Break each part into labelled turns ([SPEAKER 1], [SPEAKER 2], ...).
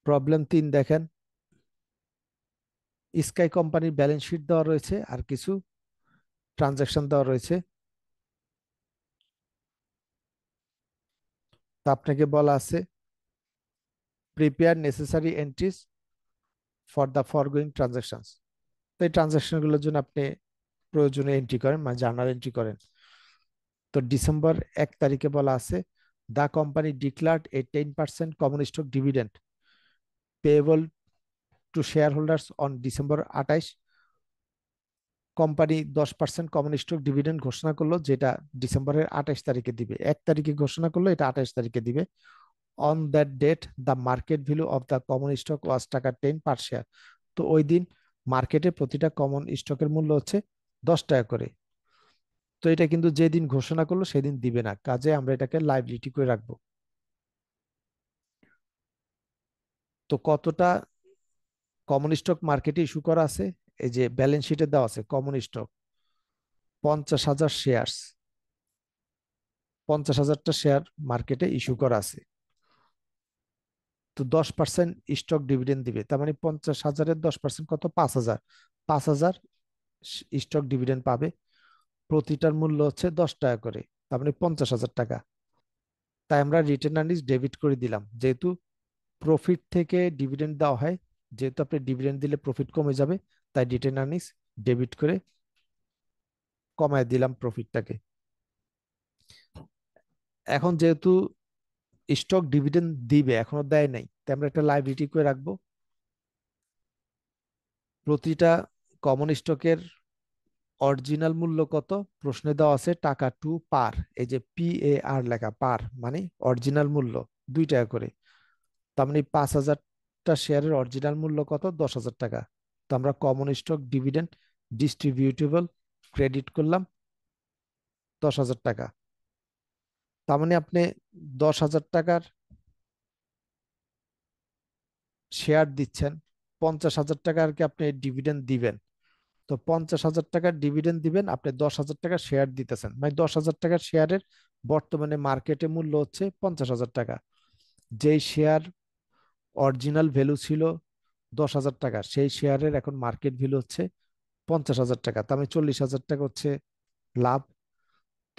[SPEAKER 1] Problem 3 দেখেন, sky কোম্পানির balance sheet দেওয়া রয়েছে আর কিছু ট্রানজাকশন দেওয়া রয়েছে। তা আপনাকে বলা আছে prepare necessary entries for the foregoing transactions. তো এই ট্রানজাকশনগুলোর জন্য আপনি প্রয়োজনে এন্ট্রি করেন, মানে জার্নাল এন্ট্রি করেন। তো ডিসেম্বর 1 তারিখে বলা আছে the company declared a 10% common stock dividend payable to share holders on December 28। Company 10% common stock dividend ঘোষণা করলো, যেটা ডিসেম্বরের 28 তারিখে দিবে। 1 তারিখে ঘোষণা করলো, এটা 28 তারিখে দিবে। On that date the market value of the common stock was টাকা 10 পার শেয়ার। তো ওই দিন মার্কেটে প্রতিটা কমন স্টকের মূল্য হচ্ছে 10 টাকা করে। তো এটা কিন্তু যেদিন ঘোষণা করলো সেদিন দিবে না, কাজে আমরা এটাকে লাইবিলিটি করে রাখবো। তো কতটা কমন স্টক মার্কেটে ইস্যু করা আছে, এই যে ব্যালেন্স শিটে দেওয়া আছে কমন স্টক 50,000 শেয়ারস, 50,000টা শেয়ার মার্কেটে ইস্যু করা আছে। তো 10% স্টক ডিভিডেন্ড দিবে, তার মানে 50,000-এর 10% কত, 5,000। 5,000 স্টক ডিভিডেন্ড পাবে, প্রতিটার মূল্য হচ্ছে 10 টাকা করে, তার মানে 50,000 টাকা। তাই আমরা রিটেন আর্নিংস ডেবিট করে দিলাম, যেহেতু প্রফিট থেকে ডিভিডেন্ড দেওয়া হয়, যেহেতু আপনি ডিভিডেন্ড দিলে প্রফিট কমে যাবে, তাই রিটেন আর্নিংস ডেবিট করে কমায় দিলাম প্রফিটটাকে। এখন যেহেতু স্টক ডিভিডেন্ড দিবে, এখনো দেয় নাই, তাই আমরা একটা লাইবিলিটি করে রাখবো। প্রতিটা কমন স্টকের অরিজিনাল মূল্য কত, প্রশ্নে দেওয়া আছে টাকা 2 পার, এই যে PAR লেখা, পার মানে অরিজিনাল মূল্য 2 টাকা করে। তার মানে 5,000টা শেয়ারের অরিজিনাল মূল্য কত, 10,000 টাকা। তো আমরা কমন স্টক ডিভিডেন্ড ডিস্ট্রিবিউটেবল ক্রেডিট করলাম 10,000 টাকা। তার মানে আপনি 10,000 টাকার শেয়ার দিচ্ছেন, 50,000 টাকা আর কি আপনি ডিভিডেন্ড দিবেন। তো 50,000 টাকার ডিভিডেন্ড দিবেন, আপনি 10,000 টাকার শেয়ার দিতেছেন, মানে 10,000 টাকার শেয়ারের বর্তমানে মার্কেটে মূল্য হচ্ছে 50,000 টাকা। যেই শেয়ার অরিজিনাল ভ্যালু ছিল 10,000 টাকা, সেই শেয়ারের এখন মার্কেট ভ্যালু হচ্ছে 50,000 টাকা, তার মানে 40,000 টাকা হচ্ছে লাভ।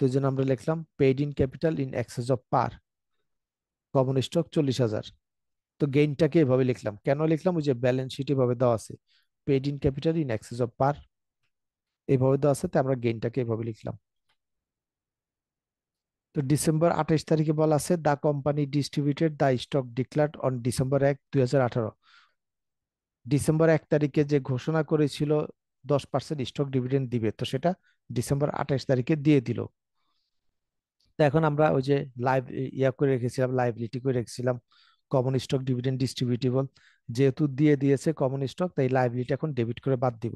[SPEAKER 1] তো এই জন্য আমরা লিখলাম paid in capital in excess of par, common stock 40,000। তো গেইনটাকে এভাবে লিখলাম, কেন লিখলাম, ওই যে ব্যালেন্স শিট এভাবে দেওয়া আছে paid in capital in excess of par, এইভাবে দেওয়া আছে, তাই আমরা গেইনটাকে এভাবে লিখলাম। তো ডিসেম্বর 28 তারিখে বলা আছে the company distributed the stock declared on December 1, 2018। December 1 তারিখে যে ঘোষণা করেছিল 10% স্টক ডিভিডেন্ড দিবে, তো সেটা ডিসেম্বর 28 তারিখে দিয়ে দিল। তো এখন আমরা ওই যে লাইভ ইয়া করে রেখেছিলাম, লাইবিলিটি করে রেখেছিলাম কমন স্টক ডিভিডেন্ড ডিস্ট্রিবিউটেবল, যেহেতু দিয়ে দিয়েছে কমন স্টক, তাই লাইবিলিটি এখন ডেবিট করে বাদ দিব।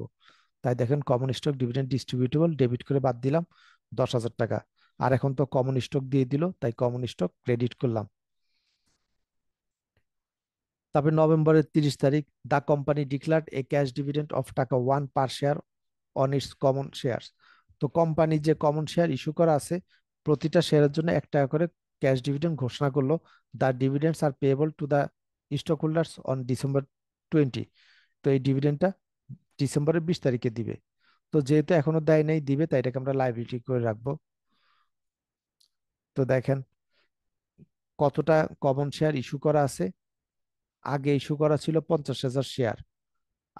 [SPEAKER 1] তাই দেখেন কমন স্টক ডিভিডেন্ড ডিস্ট্রিবিউটেবল ডেবিট করে বাদ দিলাম 10,000 টাকা। আর এখন তো কমন স্টক দিয়ে দিল, তাই কমন স্টক ক্রেডিট করলাম। তারপরে নভেম্বরের 30 তারিখ the company declared A cash dividend of টাকা 1 পার share on it's common share. তো কোম্পানি যে কমন শেয়ার ইস্যু করা আছে, প্রতিটা শেয়ারের জন্য 1 টাকা করে ক্যাশ ডিভিডেন্ড ঘোষণা করলো। The dividends are payable to the stock holders on December 20। তো এই ডিভিডেন্ডটা ডিসেম্বরের 20 তারিখে দিবে। তো যেহেতু এখনো দেয় নাই, দিবে, তাই এটাকে আমরা লাইবিলিটি করে রাখবো। তো দেখেন কতটা কমন শেয়ার ইস্যু করা আছে, আগে ইস্যু করা ছিল 50,000 শেয়ার,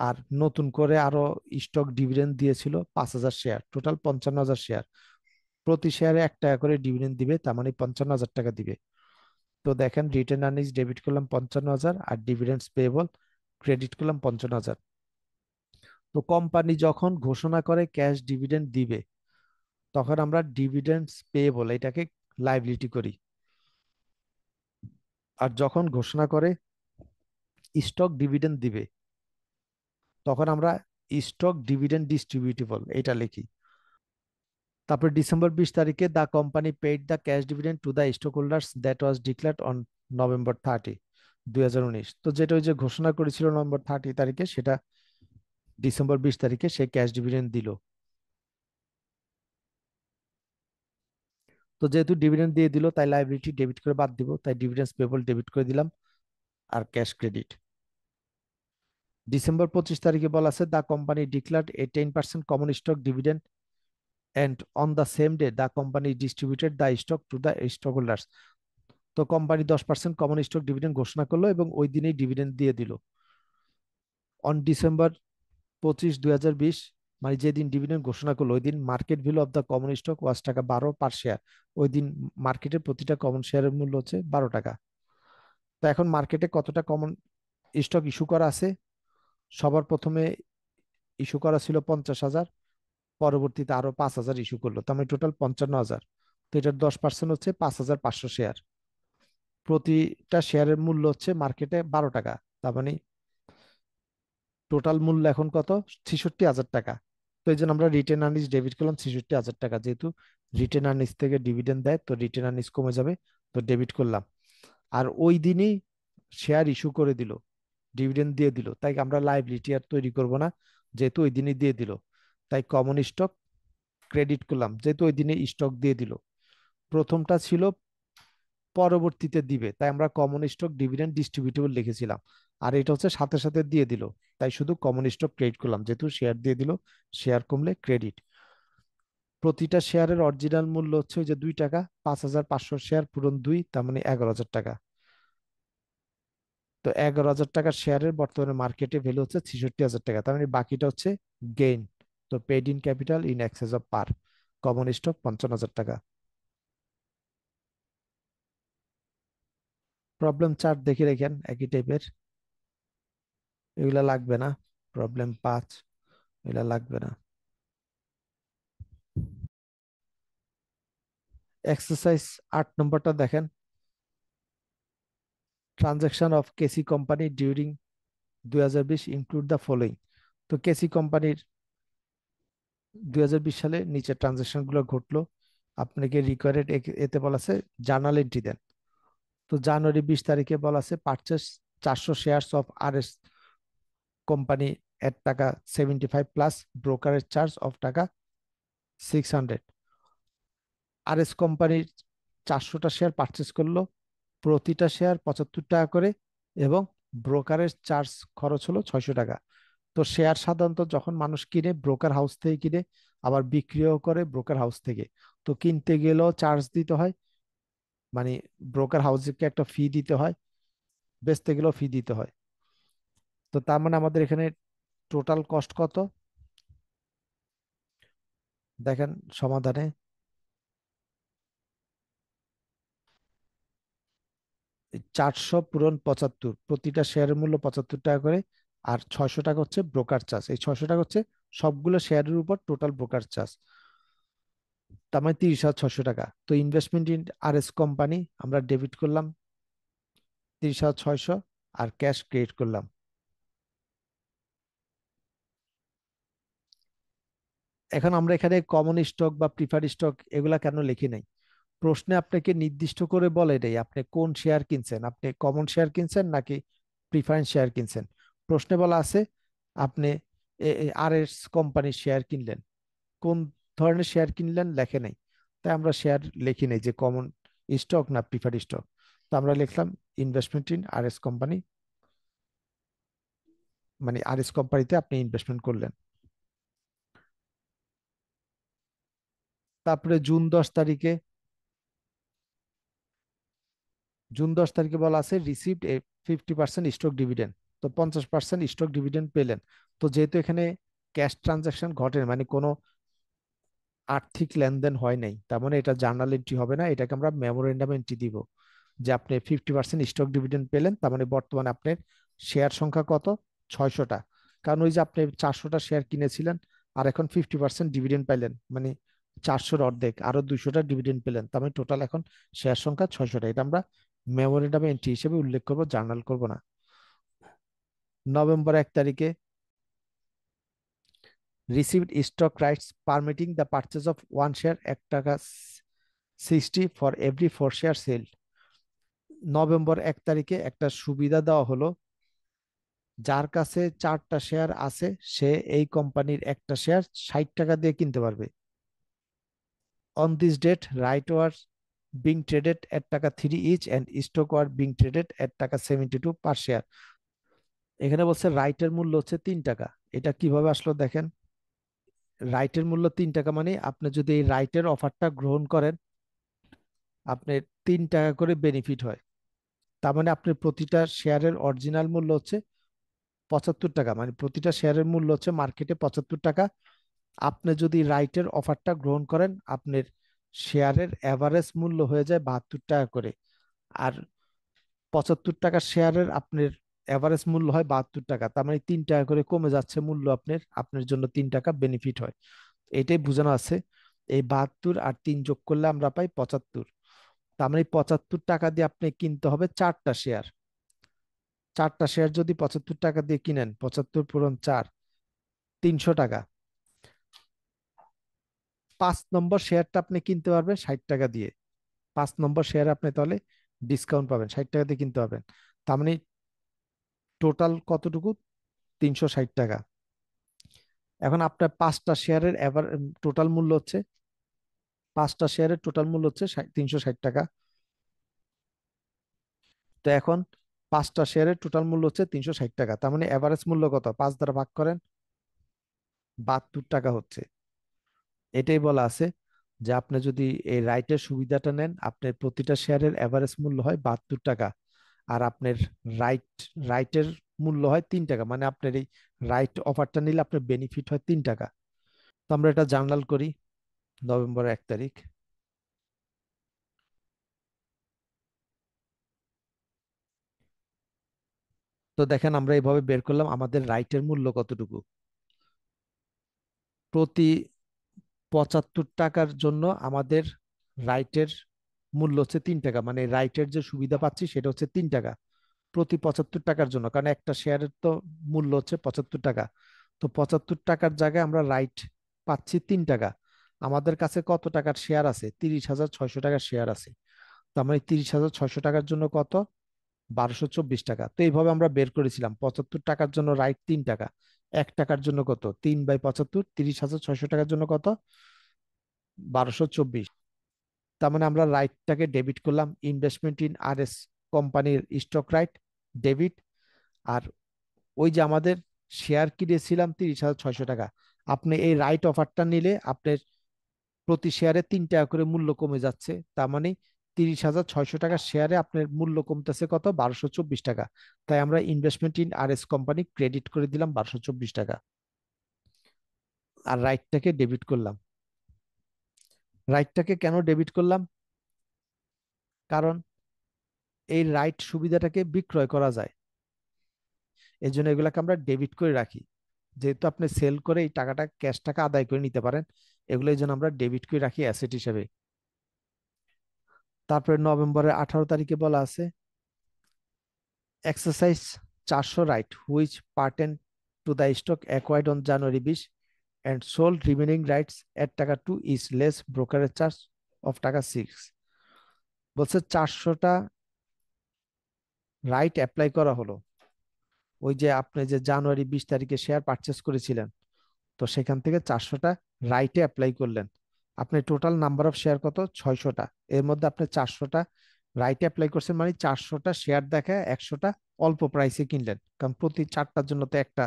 [SPEAKER 1] আর নতুন করে আরো স্টক ডিভিডেন্ড দিয়েছিল 5,000 শেয়ার, টোটাল 55,000 শেয়ার। প্রতি শেয়ারে 1 টাকা করে ডিভিডেন্ড দিবে, তার মানে 55,000 টাকা দিবে। তো দেখেন রিটেন আর্নিংস ডেবিট করলাম 55,000 আর ডিভিডেন্ডস পেয়েবল ক্রেডিট করলাম 55,000। তো কোম্পানি যখন ঘোষণা করে ক্যাশ ডিভিডেন্ড দিবে, তখন আমরা ডিভিডেন্ডস পেয়েবল এটাকে লাইবিলিটি করি। আর যখন ঘোষণা করে স্টক ডিভিডেন্ড দিবে, তখন আমরা স্টক ডিভিডেন্ড ডিস্ট্রিবিউটেবল এটা লিখি। তারপর ডিসেম্বর 20 তারিখে the company paid the cash dividend two the stock holders that was declared on November 30, 2019। তো যেটা ওই যে ঘোষণা করেছিল November 30 তারিখে, সেটা ডিসেম্বর 20 তারিখে সে ক্যাশ ডিভিডেন্ড দিল। তো যেহেতু ডিভিডেন্ড দিয়ে দিল, তাই লাইবিলিটি ডেবিট করে বাদ দিব, তাই ডিভিডেন্স পেবল ডেবিট করে দিলাম। আর ক্যাশ ক্রেডিট। ডিসেম্বর 25 তারিখে বলা আছে the company declared a 10% common stock dividend and on the same day the company distributed the stock to the stock holders. তো কোম্পানি 10% কমন স্টক ডিভিডেন্ড ঘোষণা করলো এবং ওই দিনেই ডিভিডেন্ড দিয়ে দিল। অন ডিসেম্বর 25, 2020, মানে যেদিন ডিভিডেন্ড ঘোষণা করলো ওই দিন market value of the common stock was টাকা 12 পার শেয়ার। ওই দিন মার্কেটের প্রতিটা কমন শেয়ারের মূল্য হচ্ছে 12 টাকা। তো এখন মার্কেটে কতটা কমন স্টক ইস্যু করা আছে? সবার প্রথমে ইস্যু করা ছিল 50,000, পরবর্তীতে আরো 5,000 ইস্যু করলো, তার মানে টোটাল 55,000। তো এটার 10% হচ্ছে 5,500 শেয়ার। প্রতিটা শেয়ারের মূল্য হচ্ছে মার্কেটে 12 টাকা। তার মানে টোটাল মূল্য এখন কত? 66,000 টাকা। তো এই জন্য আমরা রিটেন আর্নিংস ডেবিট করলাম 66,000 টাকা, যেহেতু রিটেন আর্নিংস থেকে ডিভিডেন্ড দেয় তো রিটেন আর্নিংস কমে যাবে, তো ডেবিট করলাম। আর ওই দিনই শেয়ার ইস্যু করে দিল, ডিভিডেন্ড দিয়ে দিল, তাই আমরা লাইবিলিটি আর তৈরি করব না, যেহেতু ওই দিনই দিয়ে দিল। তাই কমন স্টক ক্রেডিট করলাম, যেহেতু ওই দিনে স্টক দিয়ে দিল। প্রথমটা ছিল পরবর্তীতে দিবে, তাই আমরা কমন স্টক ডিভিডেন্ড ডিস্ট্রিবিউটেবল লিখেছিলাম। আর এটা হচ্ছে সাথে সাথে দিয়ে দিল, তাই শুধু কমন স্টক ক্রেডিট করলাম, যেহেতু শেয়ার দিয়ে দিল, শেয়ার কমলে ক্রেডিট। প্রতিটা শেয়ারের অরিজিনাল মূল্য হচ্ছে ওই যে 2 টাকা, 5,500 শেয়ার পূরণ 2, তার মানে 11,000 টাকা। তো 11,000 টাকার শেয়ারের বর্তমানে মার্কেটে ভ্যালু হচ্ছে 66,000 টাকা, তার মানে বাকিটা হচ্ছে গেইন। তো paid in capital in excess of par, common stock 55,000 টাকা। প্রবলেম 4 দেখে রেখেন একই টাইপের, এগুলা লাগবে না। প্রবলেম 5 এগুলা লাগবে না। এক্সারসাইজ 8 নম্বরটা দেখেন। Transaction of KC company during 2020 include the following. তো কেসি কোম্পানির 2020 সালে নিচে ট্রানজাকশন গুলো ঘটলো, আপনাকে রিকোয়ার্ড এতে বলা আছে জার্নাল এন্ট্রি দেন। তো জানুয়ারি 20 তারিখে বলা আছে purchase 400 shares of R S company এর টাকা 75 প্লাস ব্রোকারেজ চার্জ অফ টাকা 600। আর এস কোম্পানির 400টা শেয়ার পারচেস করলো, প্রতিটা শেয়ার 75 টাকা করে, এবং ব্রোকারেজ চার্জ খরচ হলো 600 টাকা। তো শেয়ার সাধারণত যখন মানুষ কিনে ব্রোকার হাউস থেকে কিনে, আবার বিক্রিও করে ব্রোকার হাউস থেকে। তো কিনতে গেলেও চার্জ দিতে হয়, মানে ব্রোকার হাউসকে একটা ফি দিতে হয়, বেচতে গেলেও ফি দিতে হয়। তো তার মানে আমাদের এখানে টোটাল কস্ট কত দেখেন সমাধানে। 400 পূরণ 75, প্রতিটা শেয়ারের মূল্য 75 টাকা করে, আর 600 টাকা হচ্ছে ব্রোকার চার্জ। এই 600 টাকা হচ্ছে সবগুলো শেয়ারের উপর টোটাল ব্রোকার চার্জ, তার মানে 30,600 টাকা। তো investment in R S company আমরা ডেবিট করলাম 30,600, আর ক্যাশ ক্রেডিট করলাম। এখন আমরা এখানে কমন স্টক বা প্রিফার্ড স্টক এগুলা কেন লিখি নাই? প্রশ্নে আপনাকে নির্দিষ্ট করে বলে নেই আপনি কোন শেয়ার কিনছেন, আপনি কমন শেয়ার কিনছেন নাকি প্রিফারেন্স শেয়ার কিনছেন। প্রশ্নে বলা আছে আপনি আর এস কোম্পানির শেয়ার কিনলেন, কোন ধরনের শেয়ার কিনলেন লেখে নাই। তাই আমরা শেয়ার লিখি নাই যে কমন স্টক না প্রিফার্ড স্টক। তো আমরা লিখলাম investment in R S company, মানে আর এস কোম্পানিতে আপনি ইনভেস্টমেন্ট করলেন। তারপরে জুন 10 তারিখে বলা আছে রিসিভড এ 50% স্টক ডিভিডেন্ড। তো 50% স্টক ডিভিডেন্ড পেলেন। তো যেহেতু এখানে ক্যাশ ট্রানজাকশন ঘটে, মানে কোনো আর্থিক লেনদেন হয় নাই, তার মানে এটা জার্নাল এন্ট্রি হবে না, এটাকে আমরা মেমোরেন্ডাম এন্ট্রি দিব, যে আপনি 50% স্টক ডিভিডেন্ড পেলেন, তার মানে বর্তমানে আপনার শেয়ার সংখ্যা কত? 600টা। কারণ ওই যে আপনি 400টা শেয়ার কিনেছিলেন, আর এখন 50% ডিভিডেন্ড পাইলেন, মানে 400-র অর্ধেক, আরো 200টা ডিভিডেন্ড পেলেন, তার মানে টোটাল এখন শেয়ার সংখ্যা 600টা। এটা আমরা মেমোরেন্ডাম এন্ট্রি হিসেবে উল্লেখ করব, জার্নাল করব না। নভেম্বর 1 তারিখে received stock rights permitting the purchase of one share 1 টাকা 60 for every 4 share sell. November 1 তারিখে একটা সুবিধা দেওয়া হলো, যার কাছে 4টা শেয়ার আছে সে এই কোম্পানির একটা শেয়ার 60 টাকা দিয়ে কিনতে পারবে। On this date right were being traded at টাকা 3 each and stock were being traded at টাকা 72 per share। এখানে বলছে রাইটের মূল্য হচ্ছে 3 টাকা। এটা কিভাবে আসলো দেখেন, রাইটের মূল্য 3 টাকা মানে আপনি যদি এই রাইটের অফারটা গ্রহণ করেন আপনার 3 টাকা করে বেনিফিট হয়। তার মানে আপনার প্রতিটা শেয়ারের অরিজিনাল মূল্য হচ্ছে 75 টাকা, মানে প্রতিটা শেয়ারের মূল্য হচ্ছে মার্কেটে 75 টাকা। আপনি যদি রাইটের অফারটা গ্রহণ করেন আপনার শেয়ারের এভারেজ মূল্য হয়ে যায় 72 টাকা করে। আর 75 টাকা শেয়ারের আপনার এভারেজ মূল্য হয় 72 টাকা, তার মানে 3 টাকা করে কমে যাচ্ছে মূল্য, আপনার আপনার জন্য 3 টাকা বেনিফিট হয়। এটাই বোঝানো আছে। এই 72 আর 3 যোগ করলে আমরা পাই 75। তার মানে 75 টাকা দিয়ে আপনি কিনতে হবে 4টা শেয়ার। 4টা শেয়ার যদি 75 টাকা দিয়ে কিনেন, 75 × 4 300 টাকা। 5 নম্বর শেয়ারটা আপনি কিনতে পারবেন 60 টাকা দিয়ে। 5 নম্বর শেয়ার আপনি তাহলে ডিসকাউন্ট পাবেন, 60 টাকা দিয়ে কিনতে পারবেন। তার মানে টোটাল কতটুকু, 360 টাকা। এখন আপনার 5টা শেয়ারের এবার টোটাল মূল্য হচ্ছে, 5টা শেয়ারের টোটাল মূল্য হচ্ছে 360 টাকা। তো এখন 5টা শেয়ারের টোটাল মূল্য হচ্ছে 360 টাকা, তার মানে এভারেজ মূল্য কত, 5 দ্বারা ভাগ করেন, 72 টাকা হচ্ছে। এটাই বলা আছে যে আপনি যদি এই রাইটের সুবিধাটা নেন আপনার প্রতিটা শেয়ারের এভারেজ মূল্য হয় 72 টাকা। আর আপনার রাইট রাইটের মূল্য হয় 3 টাকা, মানে আপনার এই রাইট অফারটা নিলে আপনার বেনিফিট হয় 3 টাকা। তো আমরা এটা জার্নাল করি নভেম্বর 1 তারিখ। তো দেখেন আমরা এইভাবে বের করলাম আমাদের রাইটের মূল্য কতটুকু। প্রতি 75 টাকার জন্য আমাদের রাইটের মূল্য হচ্ছে 3 টাকা, মানে রাইটের যে সুবিধা পাচ্ছি সেটা হচ্ছে 3 টাকা প্রতি 75 টাকার জন্য, কারণ একটা শেয়ারের তো মূল্য হচ্ছে 75 টাকা। তো 75 টাকার জায়গায় আমরা রাইট পাচ্ছি 3 টাকা। আমাদের কাছে কত টাকার শেয়ার আছে, 30,600 টাকার শেয়ার আছে। তো আমরা 30,600 টাকার জন্য কত, 1224 টাকা। তো এইভাবে আমরা বের করেছিলাম 75 টাকার জন্য রাইট 3 টাকা, 1 টাকার জন্য কত, 3/75, 30,600 টাকার জন্য কত, 1224। তার মানে আমরা রাইটটাকে ডেবিট করলাম, ইনভেস্টমেন্ট ইন আর এস কোম্পানির স্টক রাইট ডেবিট। আর ওই যে আমাদের শেয়ার কিনেছিলাম 30,600 টাকা, আপনি এই রাইট অফারটা নিলে আপনার প্রতি শেয়ারে 3 টাকা করে মূল্য কমে যাচ্ছে। তার মানে 30,600 টাকার শেয়ারে আপনার মূল্য কমতেছে কত, 1224 টাকা। তাই আমরা investment in R S company credit করে দিলাম 1224 টাকা, আর রাইটটাকে ডেবিট করলাম। রাইটটাকে কেন ডেবিট করলাম, কারণ এই রাইট সুবিধাটাকে বিক্রয় করা যায়, এই জন্য এগুলাকে আমরা ডেবিট করে রাখি। যেহেতু আপনি সেল করে এই টাকাটা ক্যাশ টাকা আদায় করে নিতে পারেন, এগুলো এই জন্য আমরা ডেবিট করে রাখি অ্যাসেট হিসেবে। তারপরে নভেম্বরের 18 তারিখে বলা আছে exercise 400 right which pertain to the stock acquired on January 20 and sold remaining rights at টাকা 2 is less brokerage charge of টাকা 6। বলছে 400টা রাইট অ্যাপ্লাই করা হলো, ওই যে আপনি যে জানুয়ারি 20 তারিখে শেয়ার পারচেস করেছিলেন, তো সেখান থেকে 400টা রাইটে অ্যাপ্লাই করলেন। আপনার টোটাল নাম্বার অফ শেয়ার কত, 600টা। এর মধ্যে আপনি 400টা রাইটে অ্যাপ্লাই করছেন, মানে 400টা শেয়ার দেখায় 100টা অল্প প্রাইসে কিনলেন, কারণ প্রতি 4টার জন্য তো একটা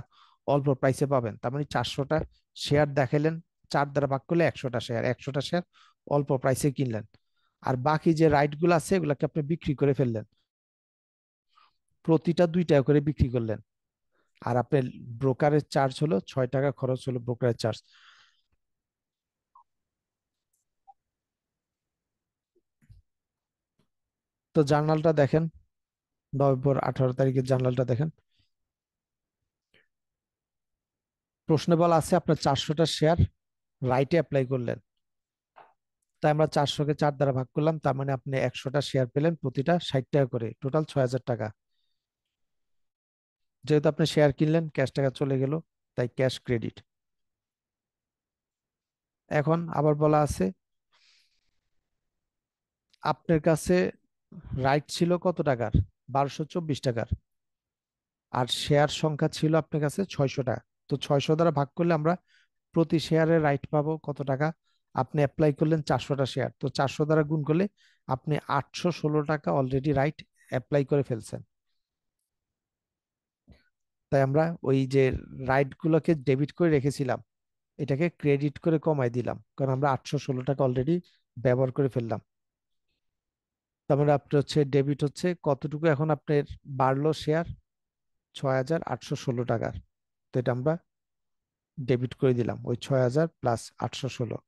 [SPEAKER 1] অল্প প্রাইসে পাবেন। তার মানে 400টা শেয়ার দেখাইলেন, 4 দ্বারা ভাগ করলে 100টা শেয়ার অল্প প্রাইসে কিনলেন। আর বাকি যে রাইট গুলো আছে এগুলাকে আপনি বিক্রি করে ফেললেন, প্রতিটা 2 টাকা করে বিক্রি করলেন। আর আপনার ব্রোকারের চার্জ হলো 6 টাকা, খরচ হলো ব্রোকারের চার্জ। তো জার্নালটা দেখেন, নভেম্বর 18 তারিখের জার্নালটা দেখেন। প্রশ্নে বলা আছে আপনার 400টা শেয়ার রাইটে অ্যাপ্লাই করলেন, তাই আমরা 400কে 4 দ্বারা ভাগ করলাম, তার মানে আপনি 100টা শেয়ার পেলেন, প্রতিটা 60 টাকা করে, টোটাল 6,000 টাকা। যেহেতু আপনি শেয়ার কিনলেন ক্যাশ টাকা চলে গেল, তাই ক্যাশ ক্রেডিট। এখন আবার বলা আছে আপনার কাছে রাইট ছিল কত টাকার, 1224 টাকার, আর শেয়ার সংখ্যা ছিল আপনার কাছে 600টা। তো 600 দ্বারা ভাগ করলে আমরা প্রতি শেয়ারে রাইট পাবো কত টাকা, আপনি অ্যাপ্লাই করলেন 400টা শেয়ার, তো 400 দ্বারা গুণ করলে আপনি 816 টাকা অলরেডি রাইট অ্যাপ্লাই করে ফেলছেন। তাই আমরা ওই যে রাইট গুলোকে ডেবিট করে রেখেছিলাম, এটাকে ক্রেডিট করে কমাই দিলাম, কারণ আমরা 816 টাকা অলরেডি ব্যবহার করে ফেললাম। তার মানে আপনার হচ্ছে ডেবিট হচ্ছে কতটুকু, এখন আপনার বাড়লো শেয়ার 6816 টাকার, তো এটা আমরা ডেবিট করে দিলাম ওই 6000 + 816।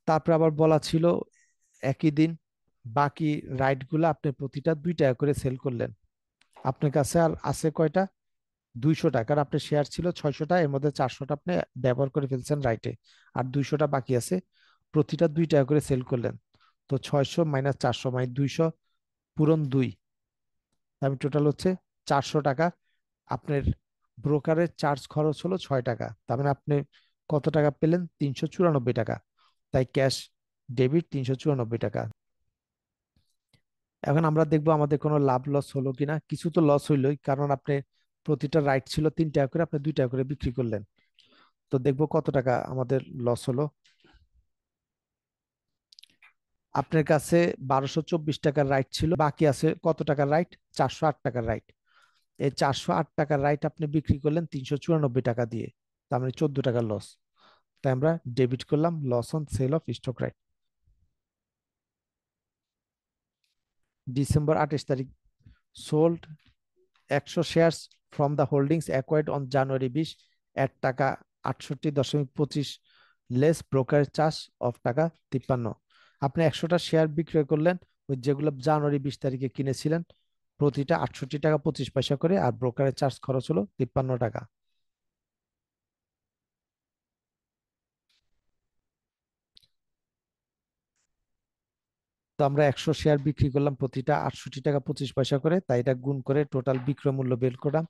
[SPEAKER 1] তারপর আবার বলা ছিল একই দিন বাকি রাইট গুলো আপনি প্রতিটা 2 টাকা করে সেল করলেন। আপনার কাছে আর আছে কয়টা? 200 টাকার আপনার শেয়ার ছিল 600টা, এর মধ্যে 400টা আপনি ব্যবহার করে ফেলছেন রাইটে, আর 200টা বাকি আছে, প্রতিটা 2 টাকা করে সেল করলেন। তো 600 - 400 মানে 200 পূরণ 2, আমি টোটাল হচ্ছে 400 টাকা। আপনার ব্রোকারের চার্জ খরচ হলো 6 টাকা, তার মানে আপনি কত টাকা পেলেন? 394 টাকা। তাই ক্যাশ ডেবিট 394 টাকা। এখন আমরা দেখবো আমাদের কোনো লাভ লস হলো কিনা। কিছু তো লস হইলোই, কারণ আপনি প্রতিটা রাইট ছিল 3 টাকা করে, আপনি 2 টাকা করে বিক্রি করলেন। তো দেখবো কত টাকা আমাদের লস হলো। আপনার কাছে 1224 টাকার রাইট ছিল, বাকি আছে কত টাকার রাইট? 408 টাকার রাইট। এই 408 টাকার রাইট আপনি বিক্রি করলেন 394 টাকা দিয়ে, তার মানে 14 টাকা লস। তাই আমরা ডেবিট করলাম loss on sale of stock right. December 28 তারিখ, sold 100 shares from the holdings acquired on January 20 at টাকা 68.25 লেস ব্রোকার চার্জ অফ টাকা 53। আপনি 100টা শেয়ার বিক্রয় করলেন, ওই যেগুলো জানুয়ারি 20 তারিখে কিনেছিলেন, প্রতিটা 68 টাকা 25 পয়সা করে, আর ব্রোকারের চার্জ খরচ হলো 53 টাকা। তো আমরা 100 শেয়ার বিক্রি করলাম প্রতিটা 68 টাকা 25 পয়সা করে, তাই এটা গুণ করে টোটাল বিক্রয় মূল্য বের করলাম।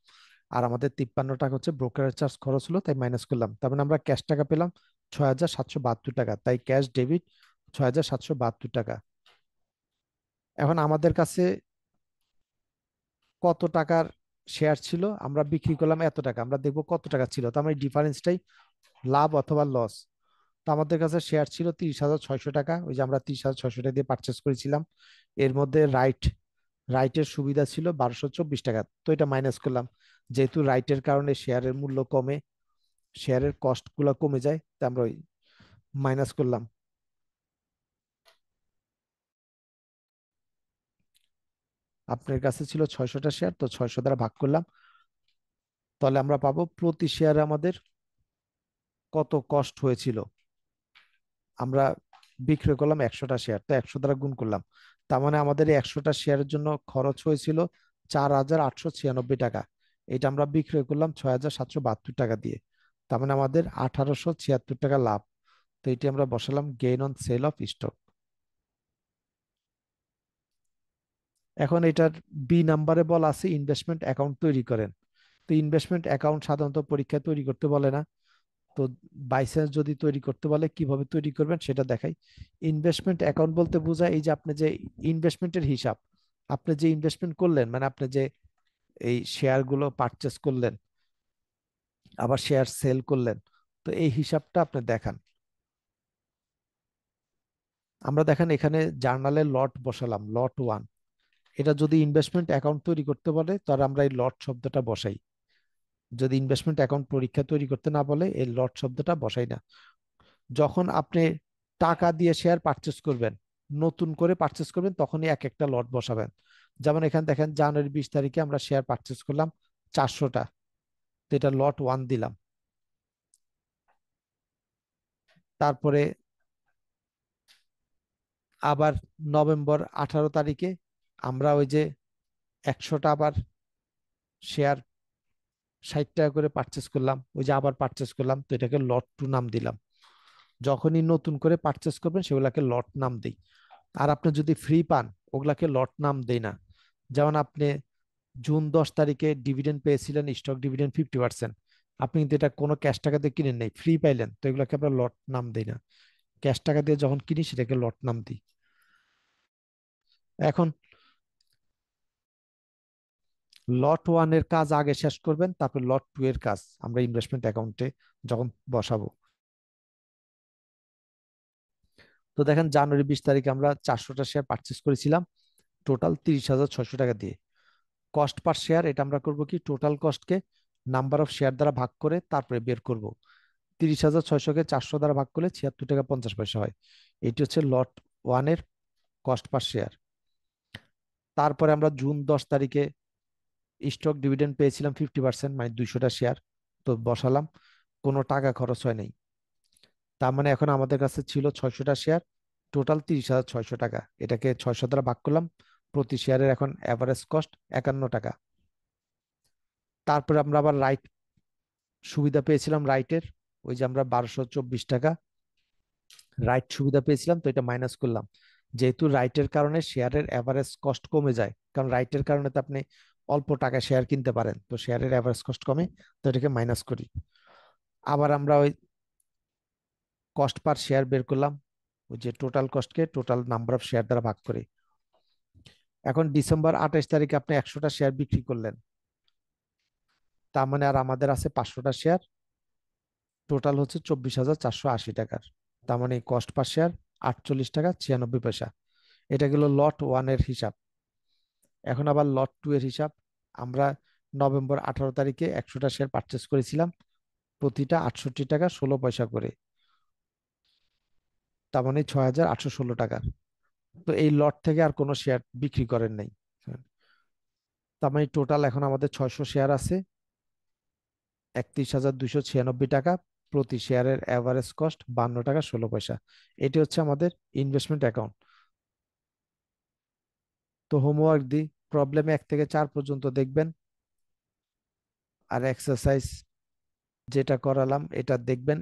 [SPEAKER 1] আর আমাদের 53 টাকা হচ্ছে ব্রোকারের চার্জ খরচ হলো, তাই মাইনাস করলাম। তার মানে আমরা ক্যাশ টাকা পেলাম 6772 টাকা, তাই ক্যাশ ডেবিট 6772 টাকা। এখন আমাদের কাছে কত টাকার শেয়ার ছিল, আমরা বিক্রি করলাম এত টাকা, আমরা দেখবো কত টাকা ছিল, তার মানে ডিফারেন্সটাই লাভ অথবা লস। তো আমাদের কাছে শেয়ার ছিল 30,600 টাকা, ওই যে আমরা 30,600 টাকা দিয়ে পারচেস করেছিলাম। এর মধ্যে রাইটের সুবিধা ছিল 1224 টাকা, তো এটা মাইনাস করলাম। যেহেতু রাইটের কারণে শেয়ারের মূল্য কমে, শেয়ারের কস্ট গুলা কমে যায়, তা আমরা ওই মাইনাস করলাম। আপনার কাছে ছিল 600টা শেয়ার, তো 600 দ্বারা ভাগ করলাম, তাহলে আমরা পাবো প্রতি শেয়ারে আমাদের কত কস্ট হয়েছিল। আমরা বিক্রয় করলাম 100টা শেয়ার, তো 100 দ্বারা গুণ করলাম, তার মানে আমাদের এই 100টা শেয়ারের জন্য খরচ হয়েছিল 4896 টাকা। এটা আমরা বিক্রয় করলাম 6772 টাকা দিয়ে, তার মানে আমাদের 1876 টাকা লাভ। তো এটি আমরা বসালাম gain on sale of stock. এখন এটার বি নাম্বারে বলা আছে ইনভেস্টমেন্ট অ্যাকাউন্ট তৈরি করেন। তো ইনভেস্টমেন্ট অ্যাকাউন্ট সাধারণত পরীক্ষায় তৈরি করতে বলে না। তো বাইচান্স যদি তৈরি করতে বলে, কিভাবে তৈরি করবেন সেটা দেখাই। ইনভেস্টমেন্ট অ্যাকাউন্ট বলতে বোঝায় এই যে আপনি যে ইনভেস্টমেন্টের হিসাব, আপনি যে ইনভেস্টমেন্ট করলেন, মানে আপনি যে এই শেয়ার গুলো পারচেস করলেন, আবার শেয়ার সেল করলেন, তো এই হিসাবটা আপনি দেখান। আমরা দেখেন এখানে জার্নালে লট বসালাম, লট 1। এটা যদি ইনভেস্টমেন্ট অ্যাকাউন্ট তৈরি করতে বলে, তাহলে আমরা এই লট শব্দটা বসাই। যদি ইনভেস্টমেন্ট অ্যাকাউন্ট পরীক্ষা তৈরি করতে না বলে, এই লট শব্দটা বসাই না। যখন আপনি টাকা দিয়ে শেয়ার পারচেস করবেন, নতুন করে পারচেস করবেন, তখনই এক একটা লট বসাবেন। যেমন এখানে দেখেন জানুয়ারি 20 তারিখে আমরা শেয়ার পারচেস করলাম 400টা, তো এটা লট 1 দিলাম। তারপরে আবার নভেম্বর 18 তারিখে আমরা ওই যে 100টা আবার শেয়ার 60 টাকা করে পারচেস করলাম, ওই যে আবার পারচেস করলাম, তো এটাকে লট 2 নাম দিলাম। যখনই নতুন করে পারচেস করবেন সেগুলাকে লট নাম দিই। আর আপনি যদি ফ্রি পান, ওগুলাকে লট নাম দেই না। যেমন আপনি জুন 10 তারিখে ডিভিডেন্ড পেয়েছিলেন, স্টক ডিভিডেন্ড 50%, আপনি কিন্তু এটা কোনো ক্যাশ টাকা দিয়ে কিনেন নাই, ফ্রি পাইলেন, তো এগুলোকে আমরা লট নাম দিই না। ক্যাশ টাকা দিয়ে যখন কিনি সেটাকে লট নাম দিই। এখন লট 1 এর কাজ আগে শেষ করবেন, তারপর লট 2 এর কাজ আমরা ইনভেস্টমেন্ট অ্যাকাউন্টে যখন বসাবো। তো দেখেন জানুয়ারি 20 তারিখে আমরা 400টা শেয়ার পারচেস করেছিলাম টোটাল 30,600 টাকা দিয়ে। কস্ট পার শেয়ার এটা আমরা করব কি, টোটাল কস্টকে নাম্বার অফ শেয়ার দ্বারা ভাগ করে তারপরে বের করব। 30,600-কে 400 দ্বারা ভাগ করলে 76 টাকা 50 পয়সা হয়। এটি হচ্ছে লট ওয়ানের কস্ট পার শেয়ার। তারপরে আমরা জুন 10 তারিখে স্টক ডিভিডেন্ড পেয়েছিলাম 50%, মানে 200টা শেয়ার। তো বসালাম, কোনো টাকা খরচ হয় নাই। তার মানে এখন আমাদের কাছে ছিল 600টা শেয়ার, টোটাল 30,600 টাকা। এটাকে 600 দ্বারা ভাগ করলাম, প্রতি শেয়ারের এখন অ্যাভারেজ কস্ট 51 টাকা। তারপরে আমরা আবার রাইট সুবিধা পেয়েছিলাম রাইটের, ওই যে আমরা 1224 টাকা রাইট সুবিধা পেয়েছিলাম, তো এটা মাইনাস করলাম। যেহেতু রাইটের কারণে শেয়ারের অ্যাভারেজ কস্ট কমে যায়, কারণ রাইটের কারণে তো আপনি অল্প টাকায় শেয়ার কিনতে পারেন, তো শেয়ারের অ্যাভারেজ কস্ট কমে, তো এটাকে মাইনাস করি। আবার আমরা ওই কস্ট পার শেয়ার বের করলাম, ওই যে টোটাল কস্টকে টোটাল নাম্বার অফ শেয়ার দ্বারা ভাগ করি। এখন ডিসেম্বর 28 তারিখে আপনি 100টা শেয়ার বিক্রি করলেন, তার মানে আর আমাদের আছে 500টা শেয়ার, টোটাল হচ্ছে 24,480 টাকার। তার মানে কস্ট পার শেয়ার 48 টাকা 96 পয়সা। এটা গেল লট ওয়ানের হিসাব। এখন আবার লট টু এর হিসাব। আমরা নভেম্বর 18 তারিখে 100টা শেয়ার পারচেস করেছিলাম, প্রতিটা 68 টাকা 16 পয়সা করে, তার মানে 6,816 টাকার। তো এই লট থেকে আর কোনো শেয়ার বিক্রি করেন নাই। তার মানে টোটাল এখন আমাদের 600 শেয়ার আছে, 31,296 টাকা, প্রতি শেয়ারের অ্যাভারেজ কস্ট 52 টাকা 16 পয়সা। এটি হচ্ছে আমাদের ইনভেস্টমেন্ট অ্যাকাউন্ট। তো হোমওয়ার্ক দিই, প্রবলেমে 1 থেকে 4 পর্যন্ত দেখবেন, আর এক্সারসাইজ যেটা করালাম এটা দেখবেন।